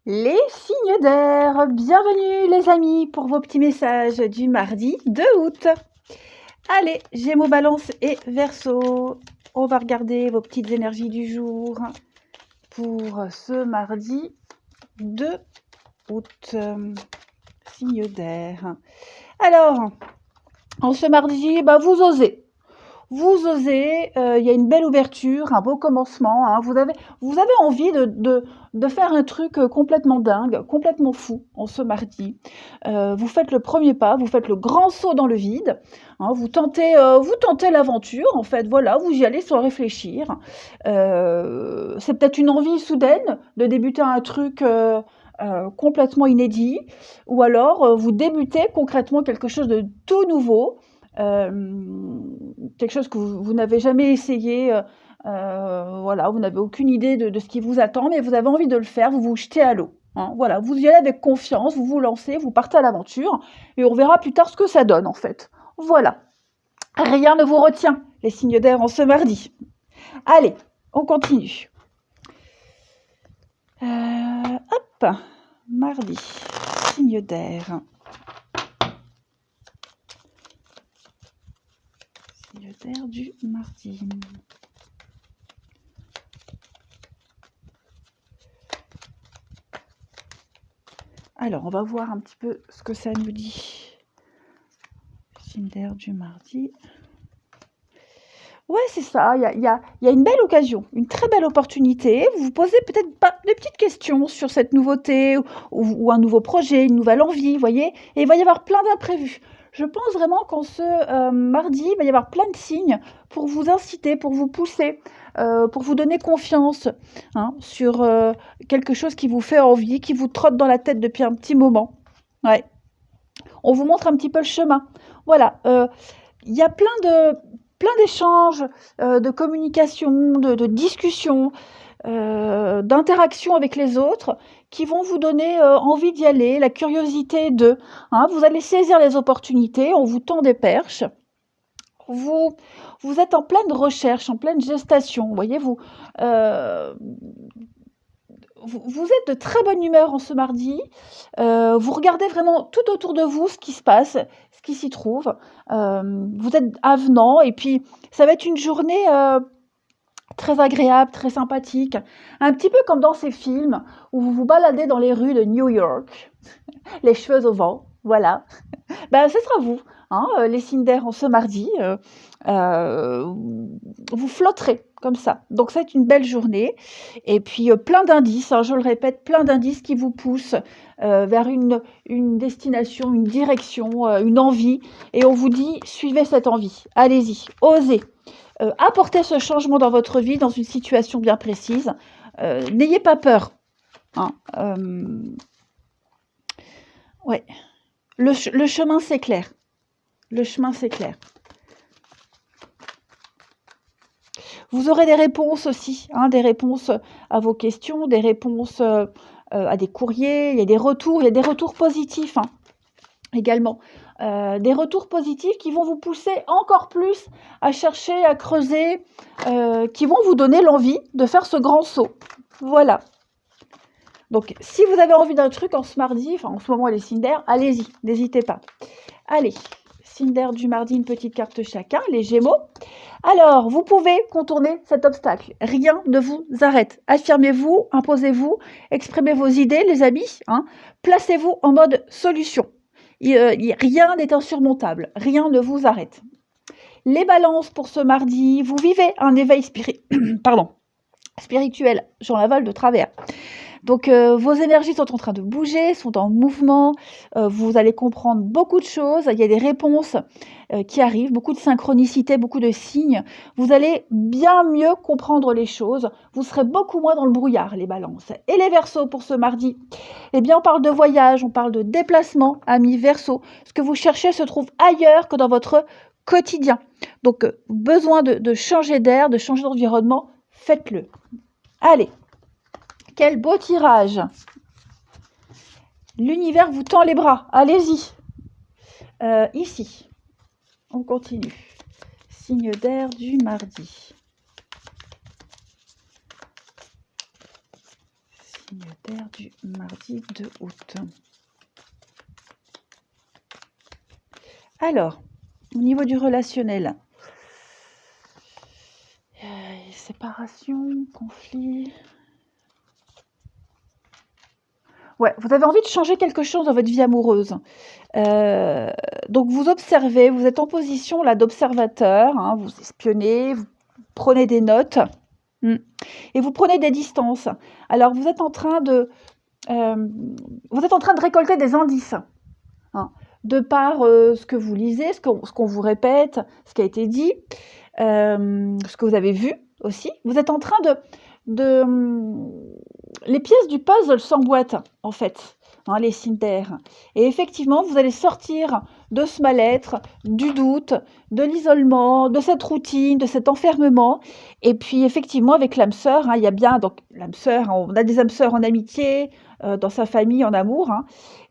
Les signes d'air, bienvenue les amis pour vos petits messages du mardi 2 août. Allez, Gémeaux, Balance et Verseau, on va regarder vos petites énergies du jour pour ce mardi 2 août. Signes d'air. Alors, en ce mardi, vous osez. Vous osez, il y a une belle ouverture, un beau commencement, hein. Vous avez envie de faire un truc complètement dingue, complètement fou en ce mardi. Vous faites le premier pas, vous faites le grand saut dans le vide, hein, vous tentez l'aventure, en fait, voilà, vous y allez sans réfléchir. C'est peut-être une envie soudaine de débuter un truc complètement inédit, ou alors vous débutez concrètement quelque chose de tout nouveau. Quelque chose que vous n'avez jamais essayé, voilà, vous n'avez aucune idée de ce qui vous attend, mais vous avez envie de le faire, vous vous jetez à l'eau, hein, voilà, vous y allez avec confiance, vous vous lancez, vous partez à l'aventure, et on verra plus tard ce que ça donne, en fait. Voilà. Rien ne vous retient, les signes d'air en ce mardi. Allez, on continue. Hop, mardi, signe d'air. Signe d'air du mardi. Alors, on va voir un petit peu ce que ça nous dit. Signe d'air du mardi. Ouais, c'est ça, il y a une belle occasion, une très belle opportunité. Vous vous posez peut-être pas des petites questions sur cette nouveauté ou un nouveau projet, une nouvelle envie, vous voyez? Et il va y avoir plein d'imprévus. Je pense vraiment qu'en ce mardi, il va y avoir plein de signes pour vous inciter, pour vous pousser, pour vous donner confiance, hein, sur quelque chose qui vous fait envie, qui vous trotte dans la tête depuis un petit moment. Ouais. On vous montre un petit peu le chemin. Voilà, il y a plein d'échanges, de communication, de discussions, d'interactions avec les autres qui vont vous donner envie d'y aller, la curiosité de, hein. Vous allez saisir les opportunités, on vous tend des perches. Vous êtes en pleine recherche, en pleine gestation, vous voyez, vous êtes de très bonne humeur en ce mardi. Vous regardez vraiment tout autour de vous ce qui se passe, ce qui s'y trouve. Vous êtes avenant et puis ça va être une journée très agréable, très sympathique. Un petit peu comme dans ces films où vous vous baladez dans les rues de New York, les cheveux au vent, voilà. Ce sera vous, hein, les signes d'air en ce mardi. Vous flotterez comme ça. Donc c'est une belle journée. Et puis plein d'indices, hein, je le répète, plein d'indices qui vous poussent vers une destination, une direction, une envie. Et on vous dit, suivez cette envie. Allez-y, osez. Apportez ce changement dans votre vie, dans une situation bien précise. N'ayez pas peur, hein. Ouais. Le chemin, c'est clair. Le chemin, c'est clair. Vous aurez des réponses aussi, hein, des réponses à vos questions, des réponses à des courriers, il y a des retours positifs, hein, également. Des retours positifs qui vont vous pousser encore plus à chercher, à creuser, qui vont vous donner l'envie de faire ce grand saut. Voilà. Donc, si vous avez envie d'un truc en ce mardi, enfin en ce moment les signes d'air, allez-y, n'hésitez pas. Allez, signe d'air du mardi, une petite carte chacun, les Gémeaux. Alors, vous pouvez contourner cet obstacle. Rien ne vous arrête. Affirmez-vous, imposez-vous, exprimez vos idées, les amis, hein. Placez-vous en mode solution. Rien n'est insurmontable. Rien ne vous arrête. Les balances pour ce mardi, vous vivez un éveil spirituel. J'en avale de travers. Donc, vos énergies sont en train de bouger, sont en mouvement, vous allez comprendre beaucoup de choses, il y a des réponses qui arrivent, beaucoup de synchronicité, beaucoup de signes. Vous allez bien mieux comprendre les choses, vous serez beaucoup moins dans le brouillard, les balances. Et les Verseaux pour ce mardi, eh bien, on parle de voyage, on parle de déplacement, amis Verseaux. Ce que vous cherchez se trouve ailleurs que dans votre quotidien. Donc, besoin de changer d'air, de changer d'environnement, faites-le. Allez! Quel beau tirage! L'univers vous tend les bras. Allez-y. Ici, on continue. Signe d'air du mardi. Signe d'air du mardi 2 août. Alors, au niveau du relationnel, séparation, conflit. Ouais, vous avez envie de changer quelque chose dans votre vie amoureuse. Donc vous observez, vous êtes en position là d'observateur, hein, vous espionnez, vous prenez des notes et vous prenez des distances. Alors vous êtes en train de récolter des indices, hein, de par ce que vous lisez, ce qu'on vous répète, ce qui a été dit, ce que vous avez vu aussi. Vous êtes en train les pièces du puzzle s'emboîtent, en fait, hein, les signes d'air. Et effectivement, vous allez sortir de ce mal-être, du doute, de l'isolement, de cette routine, de cet enfermement. Et puis, effectivement, avec l'âme sœur, hein, il y a bien, donc, l'âme sœur, hein, on a des âmes sœurs en amitié, dans sa famille, en amour. Hein.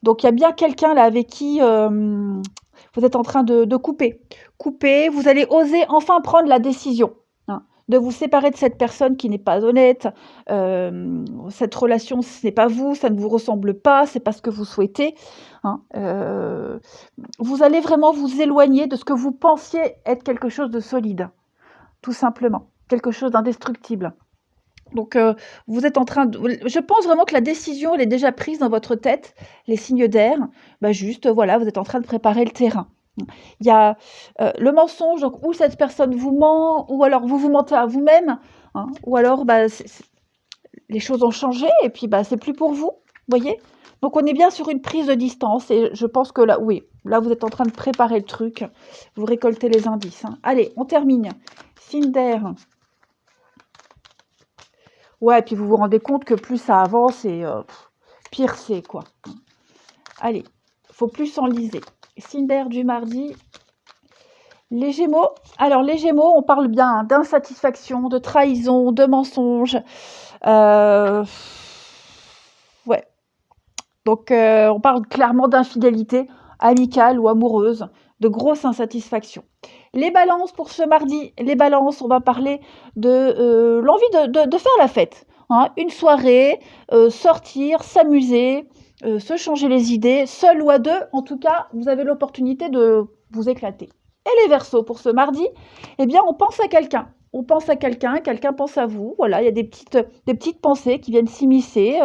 Donc, il y a bien quelqu'un là avec qui vous êtes en train de couper. Couper, vous allez oser enfin prendre la décision de vous séparer de cette personne qui n'est pas honnête, cette relation, ce n'est pas vous, ça ne vous ressemble pas, c'est pas ce que vous souhaitez. Hein, vous allez vraiment vous éloigner de ce que vous pensiez être quelque chose de solide, tout simplement, quelque chose d'indestructible. Donc, vous êtes en train de... Je pense vraiment que la décision, elle est déjà prise dans votre tête, les signes d'air. Juste, voilà, vous êtes en train de préparer le terrain. Il y a le mensonge, donc ou cette personne vous ment, ou alors vous vous mentez à vous-même, hein, ou alors les choses ont changé et puis c'est plus pour vous, voyez. Donc on est bien sur une prise de distance et je pense que là, oui, là vous êtes en train de préparer le truc, vous récoltez les indices. Hein. Allez, on termine. Signe d'air. Ouais, et puis vous vous rendez compte que plus ça avance et pire c'est, quoi. Allez, faut plus s'enliser. Signe d'air du mardi. Les Gémeaux. Alors, les Gémeaux, on parle bien d'insatisfaction, de trahison, de mensonge. Ouais. Donc, on parle clairement d'infidélité amicale ou amoureuse, de grosse insatisfaction. Les balances pour ce mardi. Les balances, on va parler de l'envie de faire la fête. Hein, une soirée, sortir, s'amuser, se changer les idées, seul ou à deux. En tout cas, vous avez l'opportunité de vous éclater. Et les Verseaux, pour ce mardi, eh bien, on pense à quelqu'un. On pense à quelqu'un, quelqu'un pense à vous. Voilà, il y a des petites pensées qui viennent s'immiscer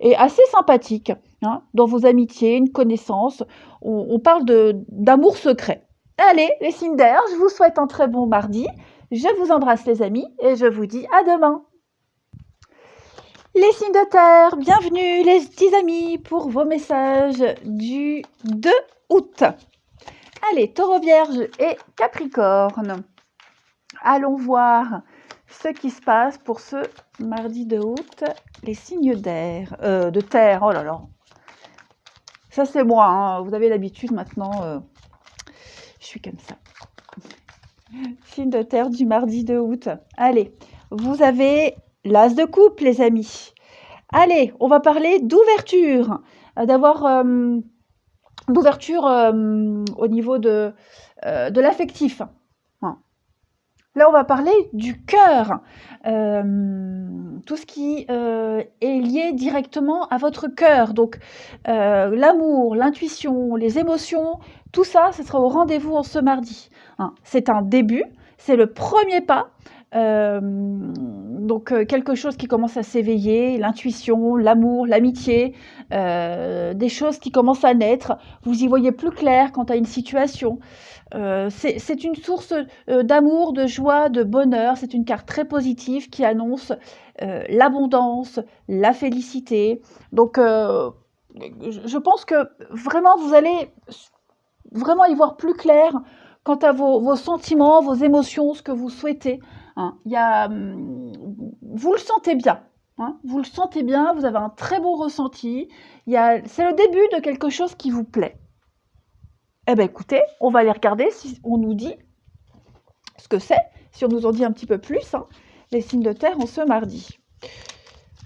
et assez sympathiques, hein, dans vos amitiés, une connaissance. On parle d'amour secret. Allez, les signes d'air, je vous souhaite un très bon mardi. Je vous embrasse, les amis, et je vous dis à demain. Les signes de terre, bienvenue, les petits amis, pour vos messages du 2 août. Allez, Taureau, Vierge et Capricorne. Allons voir ce qui se passe pour ce mardi 2 août. Les signes d'air, de terre, oh là là. Ça, c'est moi, hein. Vous avez l'habitude maintenant. Je suis comme ça. Signe de terre du mardi 2 août. Allez, vous avez l'as de coupe, les amis. Allez, on va parler d'ouverture. D'ouverture au niveau de l'affectif. Là, on va parler du cœur, tout ce qui est lié directement à votre cœur. Donc, l'amour, l'intuition, les émotions, tout ça, ce sera au rendez-vous en ce mardi. Hein. C'est un début, c'est le premier pas. Donc, quelque chose qui commence à s'éveiller, l'intuition, l'amour, l'amitié, des choses qui commencent à naître. Vous y voyez plus clair quant à une situation. C'est une source d'amour, de joie, de bonheur. C'est une carte très positive qui annonce l'abondance, la félicité. Donc, je pense que vraiment, vous allez vraiment y voir plus clair quant à vos sentiments, vos émotions, ce que vous souhaitez. Hein. Vous le sentez bien. Hein. Vous le sentez bien, vous avez un très bon ressenti. C'est le début de quelque chose qui vous plaît. Eh bien, écoutez, on va aller regarder si on nous dit ce que c'est, si on nous en dit un petit peu plus, hein, les signes de terre en ce mardi.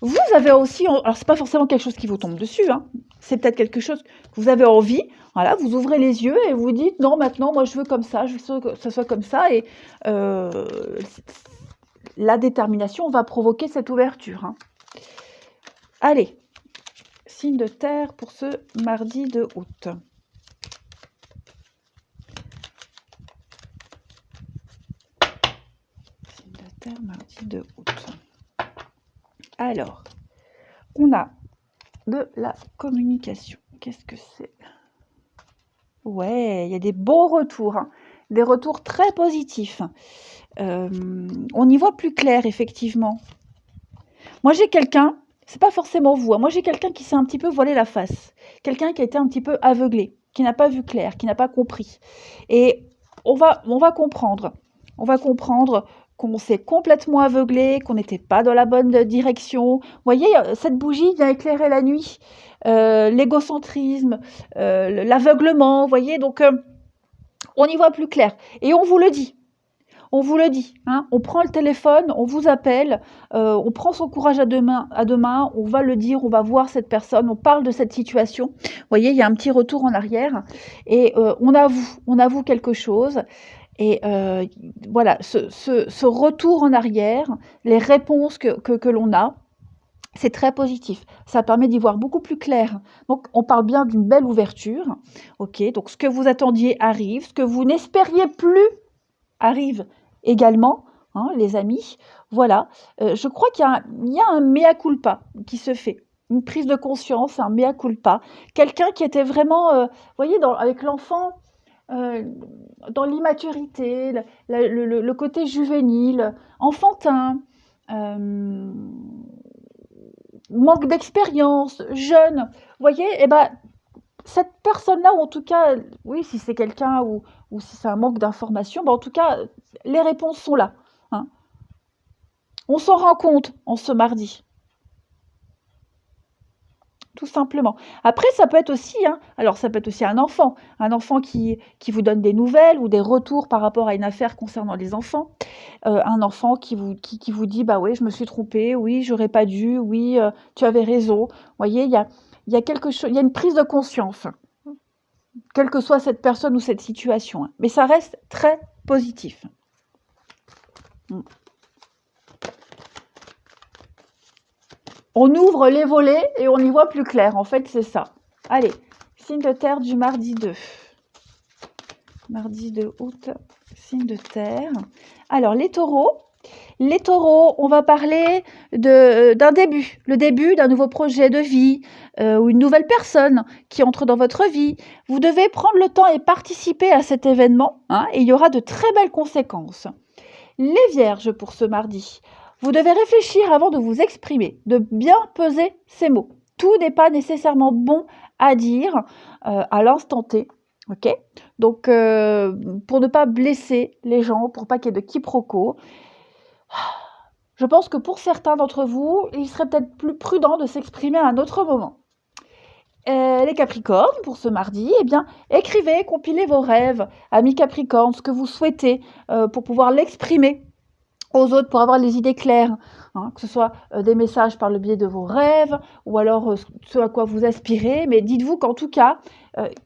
Vous avez aussi, alors c'est pas forcément quelque chose qui vous tombe dessus, hein, c'est peut-être quelque chose que vous avez envie, voilà, vous ouvrez les yeux et vous dites, non, maintenant, moi, je veux comme ça, je veux que ça soit comme ça, et la détermination va provoquer cette ouverture. Hein. Allez, signe de terre pour ce mardi de août. Signe de terre, mardi de août. Alors, on a de la communication. Qu'est-ce que c'est? Ouais, il y a des beaux retours, hein. Des retours très positifs. On y voit plus clair, effectivement. Moi, j'ai quelqu'un, c'est pas forcément vous, hein, moi j'ai quelqu'un qui s'est un petit peu voilé la face. Quelqu'un qui a été un petit peu aveuglé, qui n'a pas vu clair, qui n'a pas compris. Et on va comprendre. On va comprendre qu'on s'est complètement aveuglé, qu'on n'était pas dans la bonne direction. Vous voyez, cette bougie vient éclairer la nuit. L'égocentrisme, l'aveuglement, vous voyez, donc on y voit plus clair. Et on vous le dit. On vous le dit, hein, on prend le téléphone, on vous appelle, on prend son courage à deux mains, on va le dire, on va voir cette personne, on parle de cette situation. Vous voyez, il y a un petit retour en arrière et on avoue quelque chose. Et voilà, ce retour en arrière, les réponses que l'on a, c'est très positif. Ça permet d'y voir beaucoup plus clair. Donc, on parle bien d'une belle ouverture. Ok, donc ce que vous attendiez arrive, ce que vous n'espériez plus arrive également, hein, les amis. Voilà, je crois qu'il y a un mea culpa qui se fait, une prise de conscience, un mea culpa. Quelqu'un qui était vraiment, vous voyez, avec l'enfant, dans l'immaturité, le côté juvénile, enfantin, manque d'expérience, jeune. Vous voyez, eh ben, cette personne-là, ou en tout cas, oui, si c'est quelqu'un ou si c'est un manque d'information, ben en tout cas, les réponses sont là, hein. On s'en rend compte en ce mardi. Tout simplement. Après, ça peut être aussi, hein, alors ça peut être aussi un enfant qui vous donne des nouvelles ou des retours par rapport à une affaire concernant les enfants. Un enfant qui vous dit, bah oui, je me suis trompé, oui, j'aurais pas dû, oui, tu avais raison. Vous voyez, il y a quelque chose, il y a une prise de conscience, quelle que soit cette personne ou cette situation, hein. Mais ça reste très positif. On ouvre les volets et on y voit plus clair. En fait, c'est ça. Allez, signe de terre du mardi 2. Mardi 2 août, signe de terre. Alors, les taureaux. Les taureaux, on va parler d'un début. Le début d'un nouveau projet de vie ou une nouvelle personne qui entre dans votre vie. Vous devez prendre le temps et participer à cet événement, hein, et il y aura de très belles conséquences. Les vierges pour ce mardi. Vous devez réfléchir avant de vous exprimer, de bien peser ces mots. Tout n'est pas nécessairement bon à dire à l'instant T. Ok ? Donc, pour ne pas blesser les gens, pour pas qu'il y ait de quiproquos, je pense que pour certains d'entre vous, il serait peut-être plus prudent de s'exprimer à un autre moment. Les Capricornes, pour ce mardi, eh bien, écrivez, compilez vos rêves, amis Capricornes, ce que vous souhaitez pour pouvoir l'exprimer aux autres, pour avoir les idées claires, hein, que ce soit des messages par le biais de vos rêves ou alors ce à quoi vous aspirez, mais dites-vous qu'en tout cas,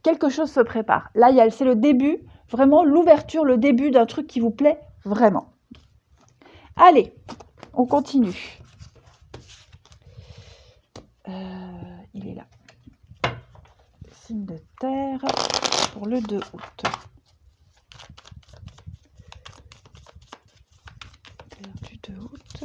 quelque chose se prépare. Là, c'est le début, vraiment l'ouverture, le début d'un truc qui vous plaît vraiment. Allez, on continue. Il est là. Signe de terre pour le 2 août. Terre du 2 août.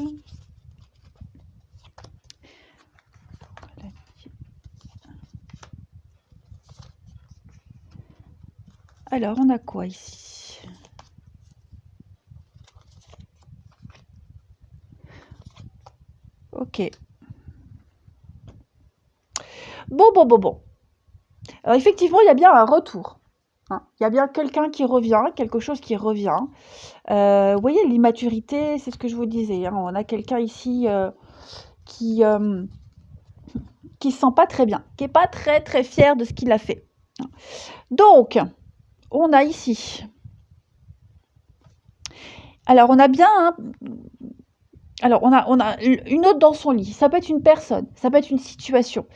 Alors, on a quoi ici? Ok. Bon. Alors, effectivement, il y a bien un retour, hein. Il y a bien quelqu'un qui revient, quelque chose qui revient. Vous voyez, l'immaturité, c'est ce que je vous disais, hein. On a quelqu'un ici qui se sent pas très bien, qui n'est pas très très fier de ce qu'il a fait. Donc, on a ici. Alors, on a bien... Alors, on a une autre dans son lit. Ça peut être une personne, ça peut être une situation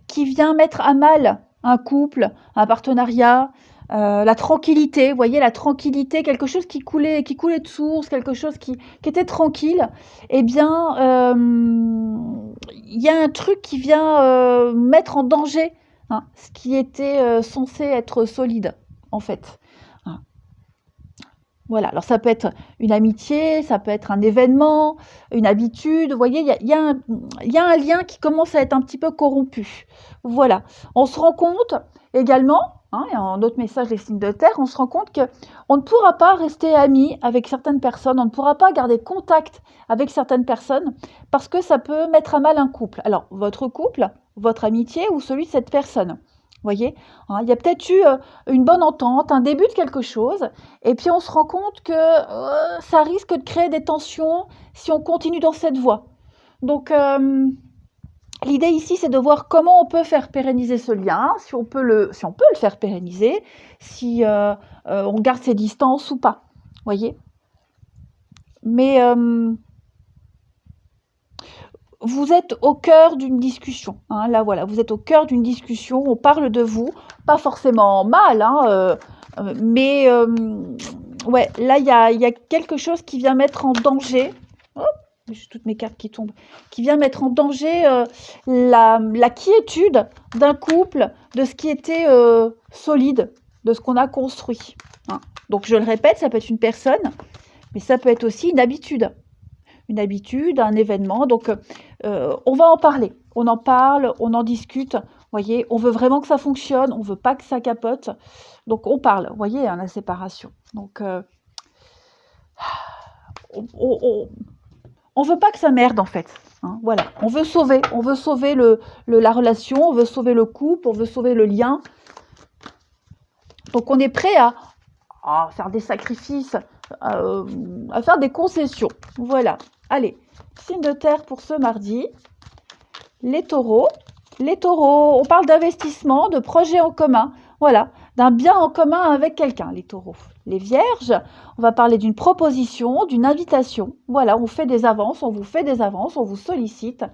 qui vient mettre à mal un couple, un partenariat, la tranquillité, vous voyez, la tranquillité, quelque chose qui coulait de source, quelque chose qui était tranquille, eh bien, il y a un truc qui vient mettre en danger, hein, ce qui était censé être solide, en fait. Hein. Voilà, alors ça peut être une amitié, ça peut être un événement, une habitude, vous voyez, il y a un lien qui commence à être un petit peu corrompu. Voilà, on se rend compte également, hein, et un autre message des signes de terre, on se rend compte qu'on ne pourra pas rester amis avec certaines personnes, on ne pourra pas garder contact avec certaines personnes, parce que ça peut mettre à mal un couple. Alors, votre couple, votre amitié ou celui de cette personne. Vous voyez, hein, il y a peut-être eu une bonne entente, un début de quelque chose, et puis on se rend compte que ça risque de créer des tensions si on continue dans cette voie. Donc l'idée ici, c'est de voir comment on peut faire pérenniser ce lien, si on peut le faire pérenniser, si on garde ses distances ou pas. Voyez. Mais vous êtes au cœur d'une discussion. Hein, là, voilà, vous êtes au cœur d'une discussion. On parle de vous, pas forcément mal, hein, mais ouais, là, il y a quelque chose qui vient mettre en danger. Oh, j'ai toutes mes cartes qui tombent. Qui vient mettre en danger la quiétude d'un couple, de ce qui était solide, de ce qu'on a construit. Hein. Donc, je le répète, ça peut être une personne, mais ça peut être aussi une habitude, un événement. Donc, on va en parler. On en parle, on en discute. Voyez, on veut vraiment que ça fonctionne. On veut pas que ça capote. Donc, on parle. Vous voyez, hein, la séparation. Donc, on veut pas que ça merde en fait. Hein, voilà, on veut sauver la relation, on veut sauver le couple, on veut sauver le lien. Donc, on est prêt à faire des sacrifices, à faire des concessions. Voilà. Allez, signe de terre pour ce mardi. Les taureaux. Les taureaux, on parle d'investissement, de projets en commun. Voilà, d'un bien en commun avec quelqu'un, les taureaux. Les vierges, on va parler d'une proposition, d'une invitation. Voilà, on fait des avances, on vous fait des avances, on vous sollicite.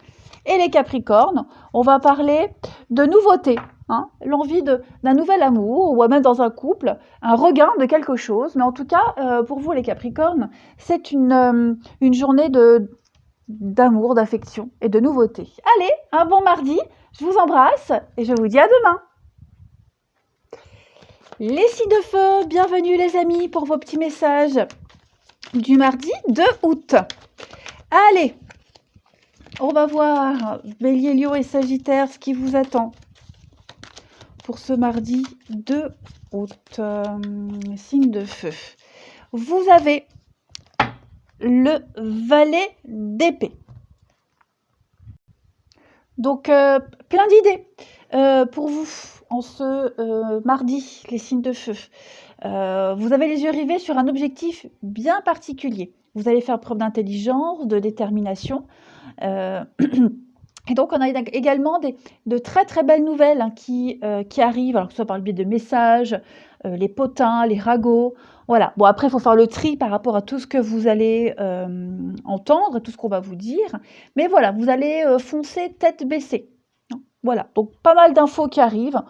Et les capricornes, on va parler de nouveautés. Hein, l'envie d'un nouvel amour, ou même dans un couple, un regain de quelque chose. Mais en tout cas, pour vous les capricornes, c'est une journée d'amour, d'affection et de nouveauté. Allez, un bon mardi, je vous embrasse et je vous dis à demain. Les signes de feu, bienvenue les amis pour vos petits messages du mardi 2 août. Allez, on va voir Bélier, Lion et Sagittaire ce qui vous attend pour ce mardi 2 août. Signe de feu. Vous avez le valet d'épée. Donc, plein d'idées pour vous en ce mardi, les signes de feu. Vous avez les yeux rivés sur un objectif bien particulier. Vous allez faire preuve d'intelligence, de détermination. Et donc, on a également de très très belles nouvelles hein, qui arrivent, alors que ce soit par le biais de messages, les potins, les ragots. Voilà. Bon, après, il faut faire le tri par rapport à tout ce que vous allez entendre, tout ce qu'on va vous dire. Mais voilà, vous allez foncer tête baissée. Voilà. Donc, pas mal d'infos qui arrivent,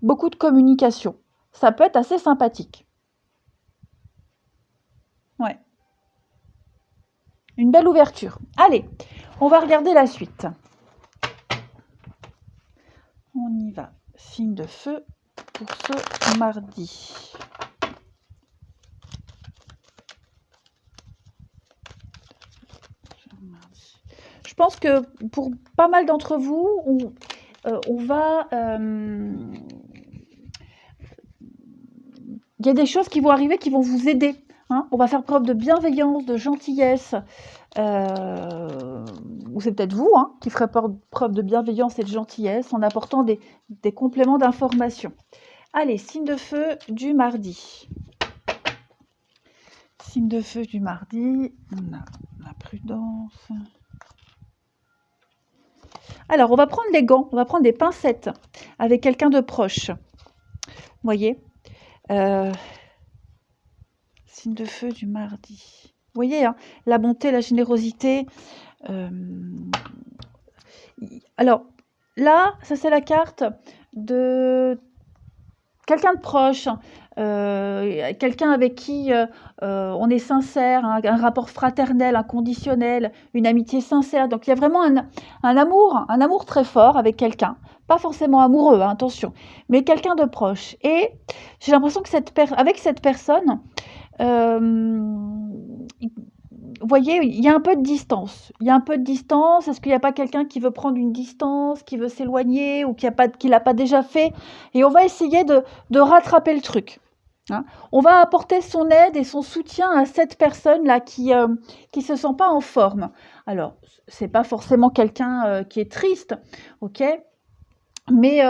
beaucoup de communication. Ça peut être assez sympathique. Ouais. Une belle ouverture. Allez, on va regarder la suite. On y va. Signe de feu pour ce mardi. Je pense que pour pas mal d'entre vous, on va... il y a des choses qui vont arriver qui vont vous aider. Hein. On va faire preuve de bienveillance, de gentillesse. Ou c'est peut-être vous hein, qui ferez preuve de bienveillance et de gentillesse en apportant des compléments d'information. Allez, signe de feu du mardi. Signe de feu du mardi, on a la prudence. Alors, on va prendre les gants, on va prendre des pincettes avec quelqu'un de proche. Vous voyez signe de feu du mardi. Vous voyez, hein, la bonté, la générosité. Alors, là, ça c'est la carte de quelqu'un de proche, quelqu'un avec qui on est sincère, un rapport fraternel, inconditionnel, une amitié sincère. Donc il y a vraiment un amour très fort avec quelqu'un. Pas forcément amoureux, hein, attention, mais quelqu'un de proche. Et j'ai l'impression que avec cette personne, vous voyez, il y a un peu de distance. Il y a un peu de distance. Est-ce qu'il n'y a pas quelqu'un qui veut prendre une distance, qui veut s'éloigner ou qui l'a pas déjà fait? Et on va essayer de rattraper le truc. Hein. On va apporter son aide et son soutien à cette personne-là qui se sent pas en forme. Alors, c'est pas forcément quelqu'un qui est triste, ok? Mais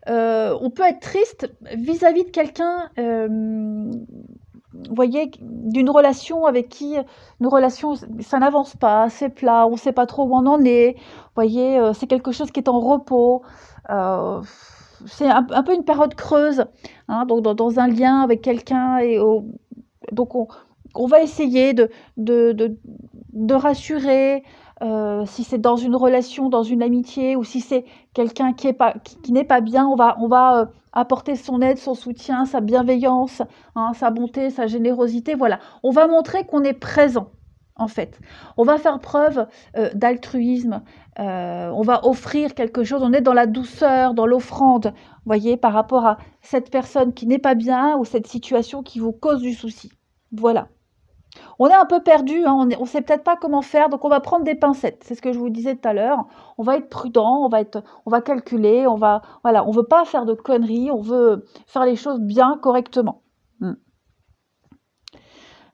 on peut être triste vis-à-vis de quelqu'un, vous voyez, d'une relation avec qui, une relation, ça n'avance pas, c'est plat, on ne sait pas trop où on en est. Vous voyez, c'est quelque chose qui est en repos. C'est un peu une période creuse, hein, donc dans un lien avec quelqu'un. Donc on va essayer de rassurer, si c'est dans une relation, dans une amitié, ou si c'est quelqu'un qui n'est pas bien, on va apporter son aide, son soutien, sa bienveillance, hein, sa bonté, sa générosité. Voilà, on va montrer qu'on est présent, en fait. On va faire preuve d'altruisme, on va offrir quelque chose, on est dans la douceur, dans l'offrande, vous voyez, par rapport à cette personne qui n'est pas bien ou cette situation qui vous cause du souci. Voilà. On est un peu perdu, hein, on ne sait peut-être pas comment faire, donc on va prendre des pincettes. C'est ce que je vous disais tout à l'heure. On va être prudent, on va calculer, voilà, on veut pas faire de conneries, on veut faire les choses bien, correctement.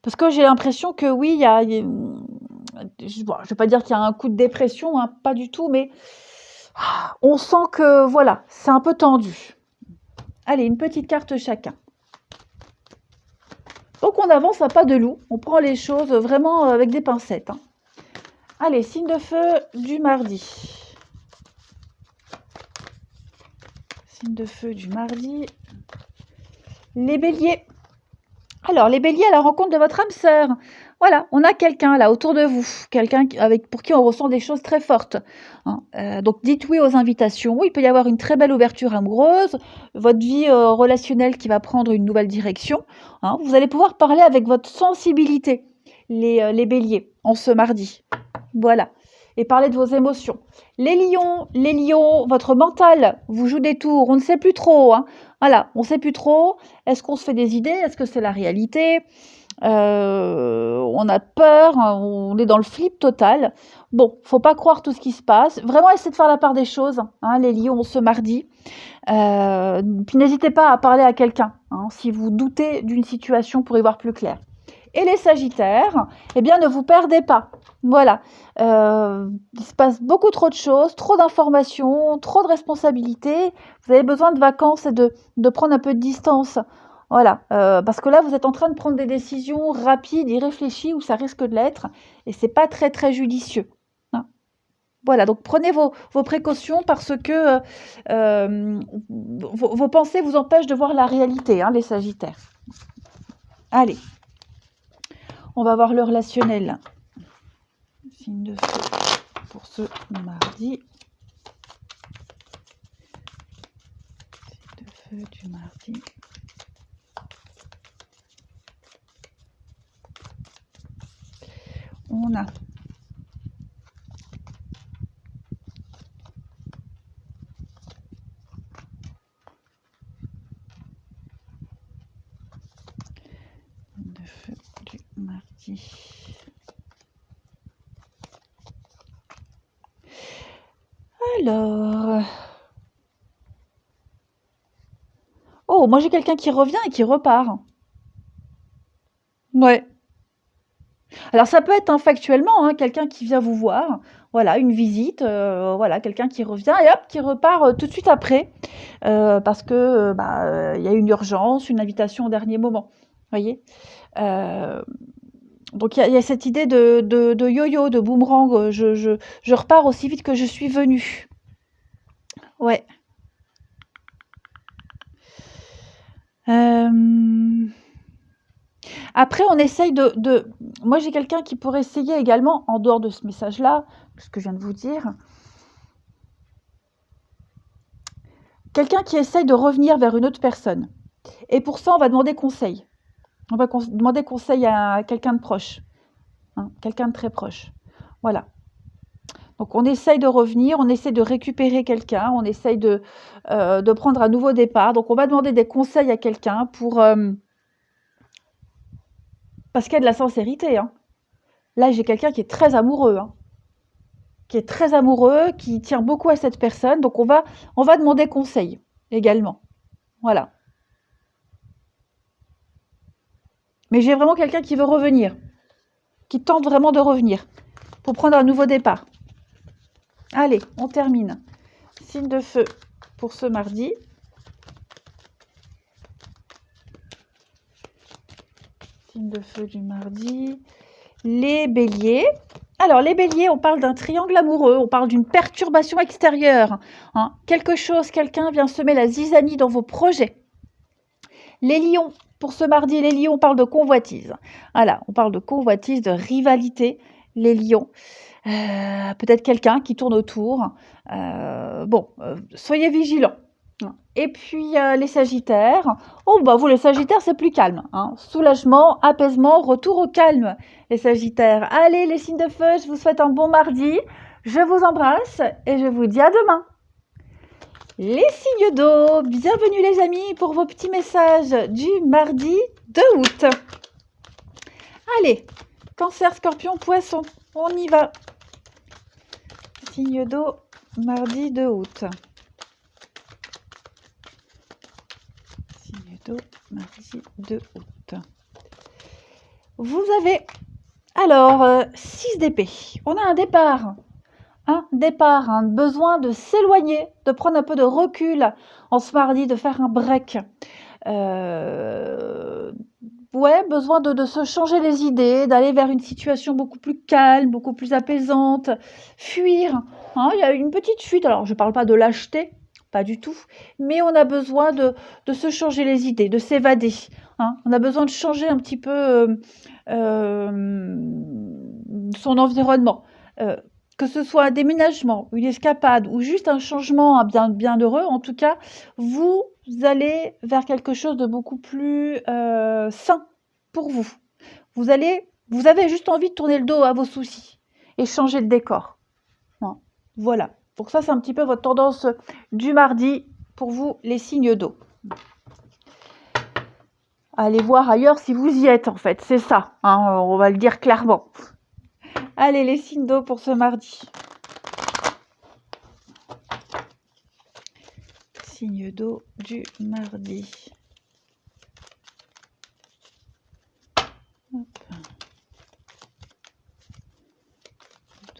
Parce que j'ai l'impression que oui, je ne vais pas dire qu'il y a un coup de dépression, hein, pas du tout, mais on sent que voilà, c'est un peu tendu. Allez, une petite carte chacun. Donc on avance à pas de loup, on prend les choses vraiment avec des pincettes. Hein. Allez, signe de feu du mardi. Signe de feu du mardi. Les béliers. Alors, les béliers à la rencontre de votre âme sœur. Voilà, on a quelqu'un là autour de vous, quelqu'un pour qui on ressent des choses très fortes. Hein. Donc dites oui aux invitations. Il peut y avoir une très belle ouverture amoureuse, votre vie relationnelle qui va prendre une nouvelle direction. Hein. Vous allez pouvoir parler avec votre sensibilité, les béliers, en ce mardi. Voilà. Et parler de vos émotions. Les lions, votre mental vous joue des tours. On ne sait plus trop. Hein. Voilà, on ne sait plus trop. Est-ce qu'on se fait des idées? Est-ce que c'est la réalité? On a peur, hein, on est dans le flip total. Bon, faut pas croire tout ce qui se passe. Vraiment, essayez de faire la part des choses, hein, les lions, ce mardi. Puis n'hésitez pas à parler à quelqu'un, hein, si vous doutez d'une situation pour y voir plus clair. Et les sagittaires, eh bien, ne vous perdez pas. Voilà. Il se passe beaucoup trop de choses, trop d'informations, trop de responsabilités. Vous avez besoin de vacances et de prendre un peu de distance. Voilà, parce que là, vous êtes en train de prendre des décisions rapides, irréfléchies, ou ça risque de l'être, et c'est pas très, très judicieux. Hein. Voilà, donc prenez vos précautions parce que vos pensées vous empêchent de voir la réalité, hein, les sagittaires. Allez, on va voir le relationnel. Signe de feu pour ce mardi. Signe de feu du mardi. On a de feu du mardi. Alors, oh, moi j'ai quelqu'un qui revient et qui repart. Ouais. Alors ça peut être factuellement, hein, quelqu'un qui vient vous voir, voilà, une visite, voilà, quelqu'un qui revient et hop, qui repart tout de suite après, parce que il y a une urgence, une invitation au dernier moment, voyez. Donc il y a cette idée de yo-yo, de boomerang, je repars aussi vite que je suis venue. Ouais. Après, on essaye moi, j'ai quelqu'un qui pourrait essayer également, en dehors de ce message-là, ce que je viens de vous dire, quelqu'un qui essaye de revenir vers une autre personne. Et pour ça, on va demander conseil. On va demander conseil à quelqu'un de proche, hein, quelqu'un de très proche. Voilà. Donc, on essaye de revenir, on essaie de récupérer quelqu'un, on essaye de prendre un nouveau départ. Donc, on va demander des conseils à quelqu'un pour... parce qu'il y a de la sincérité. Hein. Là, j'ai quelqu'un qui est très amoureux. Hein. Qui est très amoureux, qui tient beaucoup à cette personne. Donc, on va demander conseil également. Voilà. Mais j'ai vraiment quelqu'un qui veut revenir, qui tente vraiment de revenir pour prendre un nouveau départ. Allez, on termine. Signe de feu pour ce mardi. Signe de feu du mardi. Les béliers. Alors, les béliers, on parle d'un triangle amoureux, on parle d'une perturbation extérieure. Hein. Quelque chose, quelqu'un vient semer la zizanie dans vos projets. Les lions, pour ce mardi, les lions, on parle de convoitise. Voilà, on parle de convoitise, de rivalité. Les lions. Peut-être quelqu'un qui tourne autour. Soyez vigilants. Et puis les sagittaires. Oh, bah vous les sagittaires, c'est plus calme. Hein. Soulagement, apaisement, retour au calme, les sagittaires. Allez, les signes de feu, je vous souhaite un bon mardi. Je vous embrasse et je vous dis à demain. Les signes d'eau, bienvenue les amis pour vos petits messages du mardi 2 août. Allez, cancer, scorpion, poisson, on y va. Signe d'eau, mardi 2 août. Signe d'eau, mardi 2 août. Vous avez, alors, 6 d'épée. On a un départ, un besoin de s'éloigner, de prendre un peu de recul en ce mardi, de faire un break. Besoin de se changer les idées, d'aller vers une situation beaucoup plus calme, beaucoup plus apaisante, fuir. Hein, il y a une petite fuite, alors je ne parle pas de lâcheté, pas du tout, mais on a besoin de se changer les idées, de s'évader. Hein. On a besoin de changer un petit peu son environnement. Que ce soit un déménagement, une escapade ou juste un changement bien heureux, en tout cas, vous allez vers quelque chose de beaucoup plus sain pour vous. Vous avez juste envie de tourner le dos à vos soucis et changer de décor. Hein. Voilà. Donc ça, c'est un petit peu votre tendance du mardi pour vous, les signes d'eau. Allez voir ailleurs si vous y êtes, en fait. C'est ça. Hein, on va le dire clairement. Allez, les signes d'eau pour ce mardi. Signe d'eau du mardi. Hop.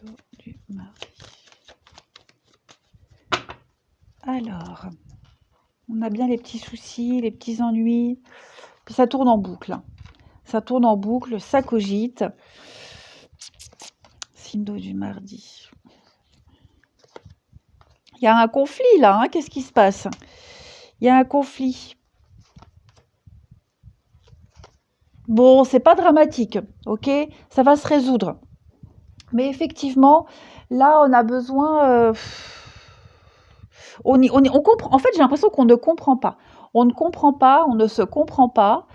D'eau du mardi. Alors, on a bien les petits soucis, les petits ennuis. Puis ça tourne en boucle. Ça tourne en boucle, ça cogite. Signe d'eau du mardi. Il y a un conflit là, hein. Qu'est-ce qui se passe? Il y a un conflit. Bon, c'est pas dramatique, ok? Ça va se résoudre. Mais effectivement, là, on a besoin... on comprend. En fait, j'ai l'impression qu'on ne comprend pas. On ne comprend pas, on ne se comprend pas.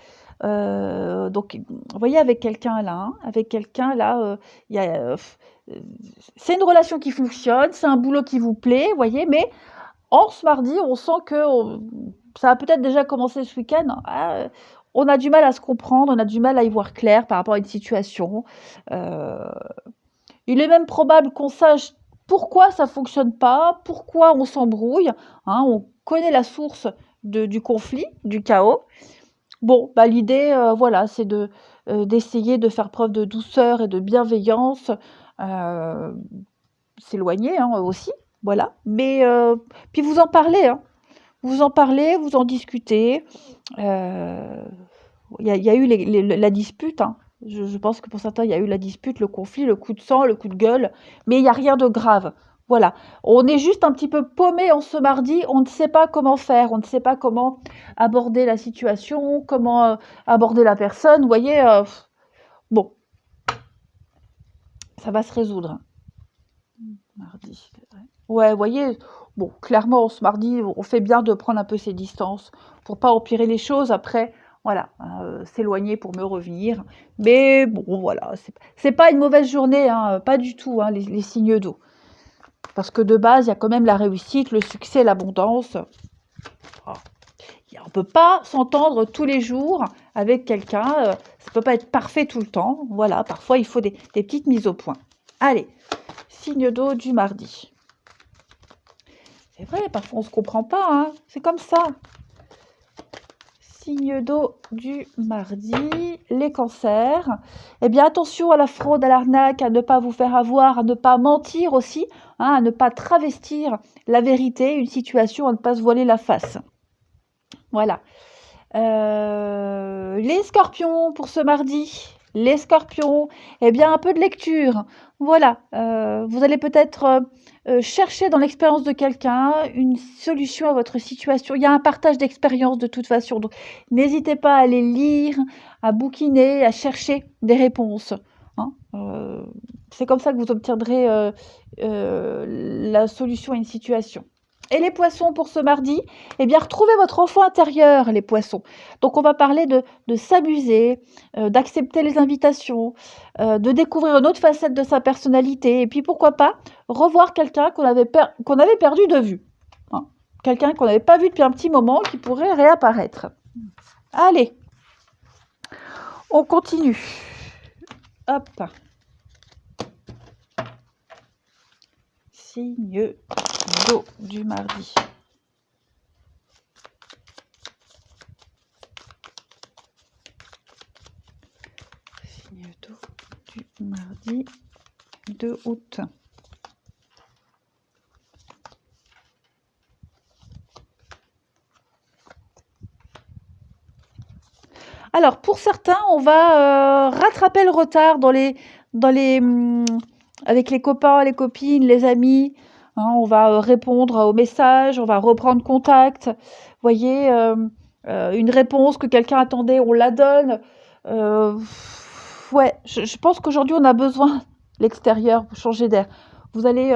Donc, vous voyez, avec quelqu'un là, il y a... c'est une relation qui fonctionne, c'est un boulot qui vous plaît, vous voyez, mais en ce mardi, on sent que ça a peut-être déjà commencé ce week-end. On a du mal à se comprendre, on a du mal à y voir clair par rapport à une situation. Il est même probable qu'on sache pourquoi ça ne fonctionne pas, pourquoi on s'embrouille. Hein, on connaît la source du conflit, du chaos. Bon, bah, l'idée, voilà, c'est d'essayer de faire preuve de douceur et de bienveillance, s'éloigner aussi, voilà. Mais puis vous en parlez, hein. Vous en parlez, vous en discutez. Il y a eu la dispute, hein. Je pense que pour certains, il y a eu la dispute, le conflit, le coup de sang, le coup de gueule, mais il n'y a rien de grave. Voilà. On est juste un petit peu paumé en ce mardi, on ne sait pas comment faire, on ne sait pas comment aborder la situation, comment aborder la personne. Vous voyez, bon, ça va se résoudre. Mardi. Ouais, vous voyez, Bon, clairement, ce mardi, on fait bien de prendre un peu ses distances pour pas empirer les choses. Après, voilà, s'éloigner pour mieux revenir. Mais bon, voilà, c'est pas une mauvaise journée, hein, pas du tout, hein, les signes d'eau. Parce que de base, il y a quand même la réussite, le succès, l'abondance. Ah. On ne peut pas s'entendre tous les jours avec quelqu'un. Ça ne peut pas être parfait tout le temps. Voilà, parfois, il faut des petites mises au point. Allez, signe d'eau du mardi. C'est vrai, parfois, on ne se comprend pas. Hein, c'est comme ça. Signe d'eau du mardi, les cancers. Eh bien, attention à la fraude, à l'arnaque, à ne pas vous faire avoir, à ne pas mentir aussi, hein, à ne pas travestir la vérité, une situation, à ne pas se voiler la face. Voilà. Les scorpions pour ce mardi. Les scorpions, eh bien un peu de lecture. Voilà, vous allez peut-être chercher dans l'expérience de quelqu'un une solution à votre situation. Il y a un partage d'expérience de toute façon. Donc n'hésitez pas à aller lire, à bouquiner, à chercher des réponses. Hein. C'est comme ça que vous obtiendrez la solution à une situation. Et les poissons pour ce mardi, eh bien, retrouvez votre enfant intérieur, les poissons. Donc, on va parler de s'amuser, d'accepter les invitations, de découvrir une autre facette de sa personnalité. Et puis, pourquoi pas, revoir quelqu'un qu'on avait perdu de vue. Hein. Quelqu'un qu'on n'avait pas vu depuis un petit moment, qui pourrait réapparaître. Allez, on continue. Hop. Signe d'eau du mardi. Signe d'eau du mardi 2 août. Alors, pour certains, on va rattraper le retard avec les copains, les copines, les amis. Hein, on va répondre aux messages, on va reprendre contact. Vous voyez, une réponse que quelqu'un attendait, on la donne. Ouais, je pense qu'aujourd'hui, on a besoin de l'extérieur pour changer d'air. Vous allez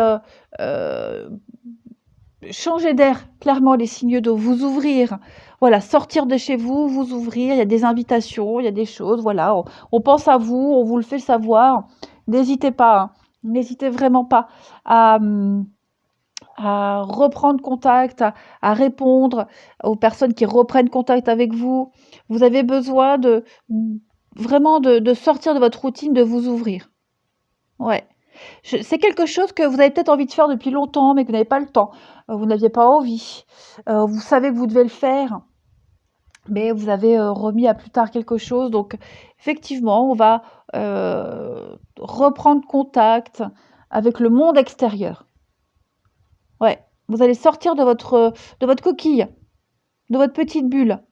changer d'air, clairement, les signes d'eau, vous ouvrir. Voilà, sortir de chez vous, vous ouvrir. Il y a des invitations, il y a des choses. Voilà, on pense à vous, on vous le fait savoir. N'hésitez pas, hein, n'hésitez vraiment pas à reprendre contact, à répondre aux personnes qui reprennent contact avec vous. Vous avez besoin vraiment de sortir de votre routine, de vous ouvrir. Ouais. C'est quelque chose que vous avez peut-être envie de faire depuis longtemps, mais que vous n'avez pas le temps. Vous n'aviez pas envie. Vous savez que vous devez le faire, mais vous avez remis à plus tard quelque chose. Donc, effectivement, on va reprendre contact avec le monde extérieur. Ouais, vous allez sortir de votre coquille, de votre petite bulle.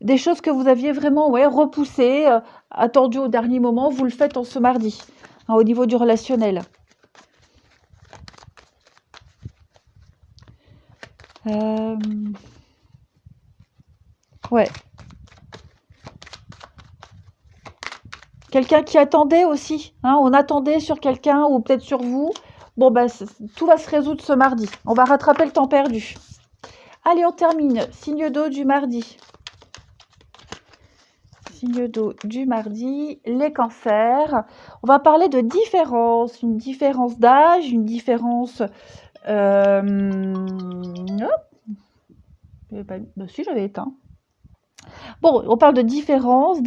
Des choses que vous aviez vraiment repoussées, attendues au dernier moment, vous le faites en ce mardi, hein, au niveau du relationnel. Ouais. Quelqu'un qui attendait aussi, hein, on attendait sur quelqu'un ou peut-être sur vous. Bon, ben, tout va se résoudre ce mardi. On va rattraper le temps perdu. Allez, on termine. Signe d'eau du mardi. Signe d'eau du mardi, les cancers. On va parler de différence, une différence d'âge, une différence... Bah si, j'avais éteint. Bon, on parle de différence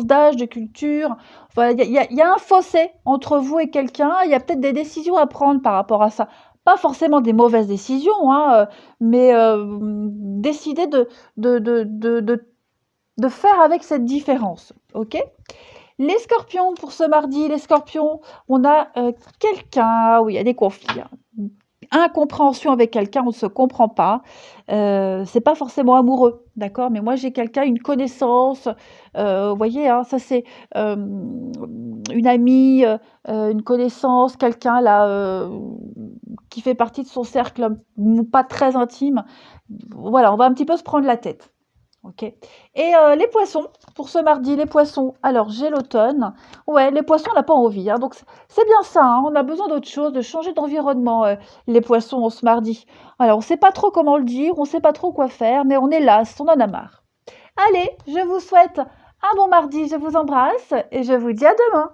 d'âge, de culture. Enfin, il y a un fossé entre vous et quelqu'un. Il y a peut-être des décisions à prendre par rapport à ça. Pas forcément des mauvaises décisions, hein, mais décider de faire avec cette différence. Ok ? Les scorpions, pour ce mardi, les scorpions, on a quelqu'un, oui, il y a des conflits. Hein. Incompréhension avec quelqu'un, on ne se comprend pas. C'est pas forcément amoureux, d'accord? Mais moi, j'ai quelqu'un, une connaissance, vous voyez, hein, ça c'est une amie, une connaissance, quelqu'un là qui fait partie de son cercle pas très intime. Voilà, on va un petit peu se prendre la tête. OK. Et les poissons, pour ce mardi, les poissons, alors j'ai l'automne. Ouais, les poissons, on n'a pas envie, hein, donc c'est bien ça, hein, on a besoin d'autre chose, de changer d'environnement, les poissons, ce mardi. Alors on ne sait pas trop comment le dire, on ne sait pas trop quoi faire, mais on est las, on en a marre. Allez, je vous souhaite un bon mardi, je vous embrasse et je vous dis à demain.